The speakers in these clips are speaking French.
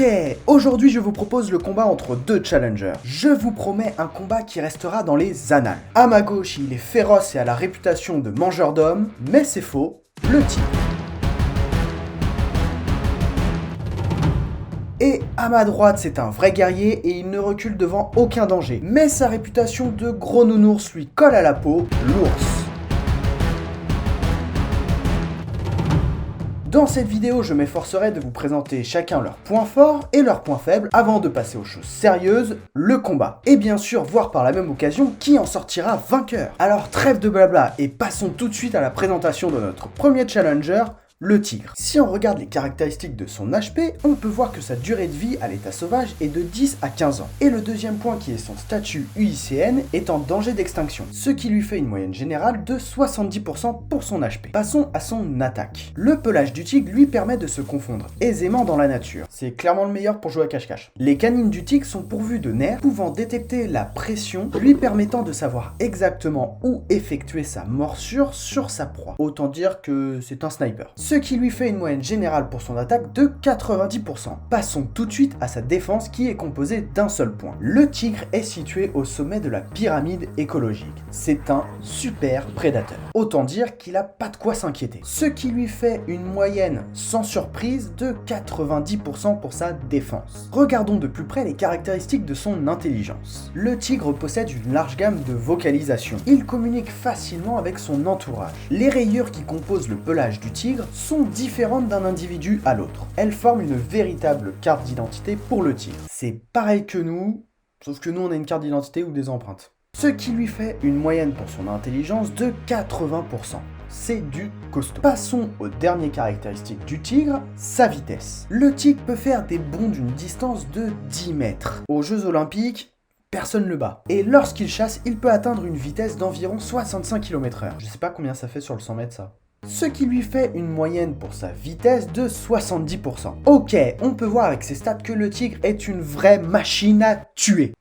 Ok, aujourd'hui je vous propose le combat entre deux challengers. Je vous promets un combat qui restera dans les annales. À ma gauche, il est féroce et a la réputation de mangeur d'hommes, mais c'est faux, le tigre. Et à ma droite, c'est un vrai guerrier et il ne recule devant aucun danger. Mais sa réputation de gros nounours lui colle à la peau, l'ours. Dans cette vidéo, je m'efforcerai de vous présenter chacun leurs points forts et leurs points faibles avant de passer aux choses sérieuses, le combat. Et bien sûr, voir par la même occasion qui en sortira vainqueur. Alors trêve de blabla et passons tout de suite à la présentation de notre premier challenger, le tigre. Si on regarde les caractéristiques de son HP, on peut voir que sa durée de vie à l'état sauvage est de 10 à 15 ans. Et le deuxième point qui est son statut UICN est en danger d'extinction, ce qui lui fait une moyenne générale de 70% pour son HP. Passons à son attaque. Le pelage du tigre lui permet de se confondre aisément dans la nature. C'est clairement le meilleur pour jouer à cache-cache. Les canines du tigre sont pourvues de nerfs pouvant détecter la pression, lui permettant de savoir exactement où effectuer sa morsure sur sa proie. Autant dire que c'est un sniper. Ce qui lui fait une moyenne générale pour son attaque de 90%. Passons tout de suite à sa défense qui est composée d'un seul point. Le tigre est situé au sommet de la pyramide écologique. C'est un super prédateur. Autant dire qu'il a pas de quoi s'inquiéter. Ce qui lui fait une moyenne sans surprise de 90% pour sa défense. Regardons de plus près les caractéristiques de son intelligence. Le tigre possède une large gamme de vocalisation. Il communique facilement avec son entourage. Les rayures qui composent le pelage du tigre sont différentes d'un individu à l'autre. Elles forment une véritable carte d'identité pour le tigre. C'est pareil que nous, sauf que nous on a une carte d'identité ou des empreintes. Ce qui lui fait une moyenne pour son intelligence de 80%. C'est du costaud. Passons aux dernières caractéristiques du tigre, sa vitesse. Le tigre peut faire des bonds d'une distance de 10 mètres. Aux Jeux Olympiques, personne ne le bat. Et lorsqu'il chasse, il peut atteindre une vitesse d'environ 65 km/h. Je sais pas combien ça fait sur le 100 mètres ça. Ce qui lui fait une moyenne pour sa vitesse de 70%. Ok, on peut voir avec ses stats que le tigre est une vraie machine à tuer.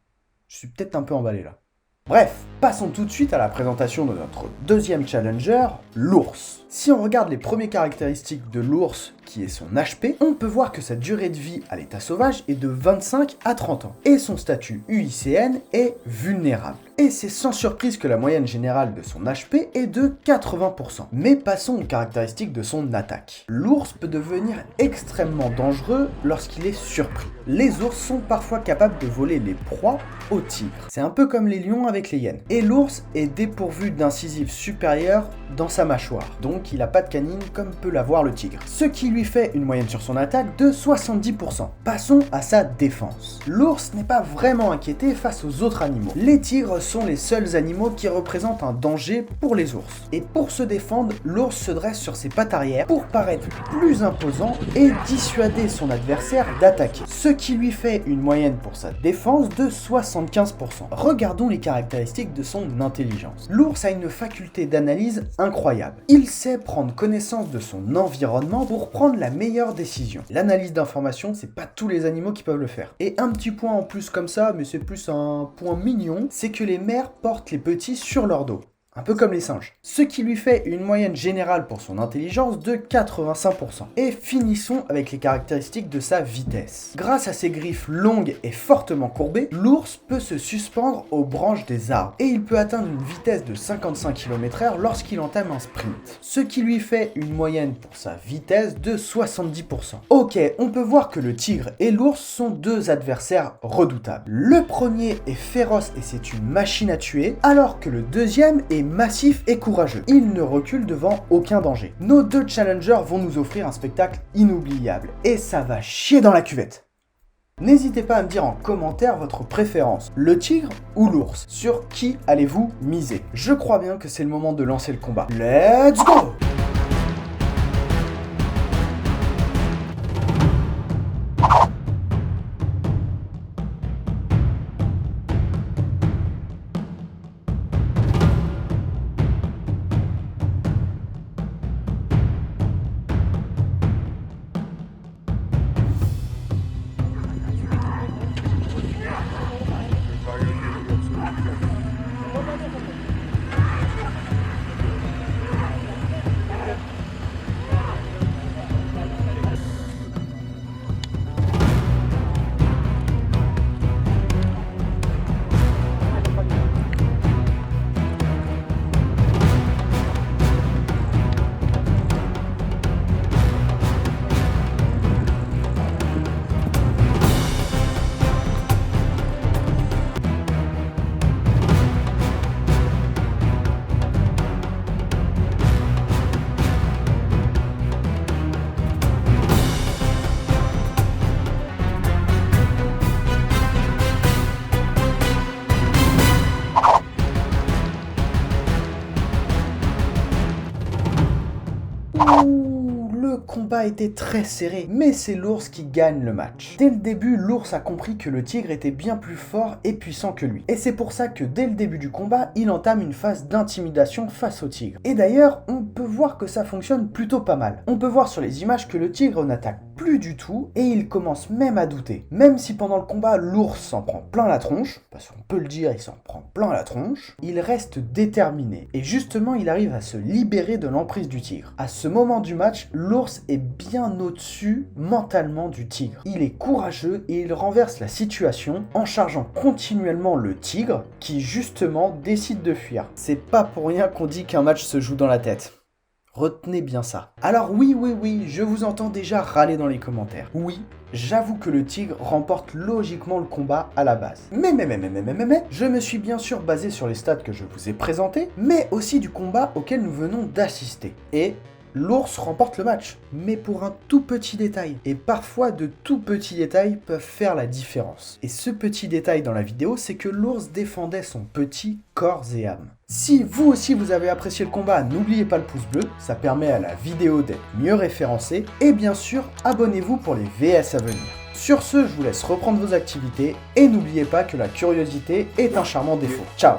Je suis peut-être un peu emballé là. Bref, passons tout de suite à la présentation de notre deuxième challenger, l'ours. Si on regarde les premières caractéristiques de l'ours, qui est son HP, on peut voir que sa durée de vie à l'état sauvage est de 25 à 30 ans. Et son statut UICN est vulnérable. Et c'est sans surprise que la moyenne générale de son HP est de 80%. Mais passons aux caractéristiques de son attaque. L'ours peut devenir extrêmement dangereux lorsqu'il est surpris. Les ours sont parfois capables de voler les proies au tigre. C'est un peu comme les lions avec les hyènes. Et l'ours est dépourvu d'incisives supérieures dans sa mâchoire. Donc il n'a pas de canine comme peut l'avoir le tigre. Ce qui lui fait une moyenne sur son attaque de 70%. Passons à sa défense. L'ours n'est pas vraiment inquiété face aux autres animaux. Les tigres sont les seuls animaux qui représentent un danger pour les ours. Et pour se défendre, l'ours se dresse sur ses pattes arrière pour paraître plus imposant et dissuader son adversaire d'attaquer. Ce qui lui fait une moyenne pour sa défense de 75%. Regardons les caractéristiques de son intelligence. L'ours a une faculté d'analyse incroyable. Il sait prendre connaissance de son environnement pour prendre la meilleure décision. L'analyse d'informations, c'est pas tous les animaux qui peuvent le faire. Et un petit point en plus comme ça, mais c'est plus un point mignon, c'est que les mères portent les petits sur leur dos. Un peu comme les singes. Ce qui lui fait une moyenne générale pour son intelligence de 85%. Et finissons avec les caractéristiques de sa vitesse. Grâce à ses griffes longues et fortement courbées, l'ours peut se suspendre aux branches des arbres. Et il peut atteindre une vitesse de 55 km/h lorsqu'il entame un sprint. Ce qui lui fait une moyenne pour sa vitesse de 70%. Ok, on peut voir que le tigre et l'ours sont deux adversaires redoutables. Le premier est féroce et c'est une machine à tuer, alors que le deuxième est massif et courageux. Il ne recule devant aucun danger. Nos deux challengers vont nous offrir un spectacle inoubliable. Et ça va chier dans la cuvette. N'hésitez pas à me dire en commentaire votre préférence, le tigre ou l'ours. Sur qui allez-vous miser? Je crois bien que c'est le moment de lancer le combat. Let's go! a été très serré, mais c'est l'ours qui gagne le match. Dès le début, l'ours a compris que le tigre était bien plus fort et puissant que lui. Et c'est pour ça que dès le début du combat, il entame une phase d'intimidation face au tigre. Et d'ailleurs, on peut voir que ça fonctionne plutôt pas mal. On peut voir sur les images que le tigre n'attaque plus du tout et il commence même à douter. Même si pendant le combat, l'ours s'en prend plein la tronche, parce qu'on peut le dire, il s'en prend plein la tronche, il reste déterminé. Et justement, il arrive à se libérer de l'emprise du tigre. À ce moment du match, l'ours est bien au-dessus mentalement du tigre. Il est courageux et il renverse la situation en chargeant continuellement le tigre qui justement décide de fuir. C'est pas pour rien qu'on dit qu'un match se joue dans la tête. Retenez bien ça. Alors oui, je vous entends déjà râler dans les commentaires. Oui, j'avoue que le tigre remporte logiquement le combat à la base. Mais, je me suis bien sûr basé sur les stats que je vous ai présentés, mais aussi du combat auquel nous venons d'assister. Et l'ours remporte le match, mais pour un tout petit détail. Et parfois, de tout petits détails peuvent faire la différence. Et ce petit détail dans la vidéo, c'est que l'ours défendait son petit corps et âme. Si vous aussi vous avez apprécié le combat, n'oubliez pas le pouce bleu, ça permet à la vidéo d'être mieux référencée. Et bien sûr, abonnez-vous pour les VS à venir. Sur ce, je vous laisse reprendre vos activités et n'oubliez pas que la curiosité est un charmant défaut. Ciao!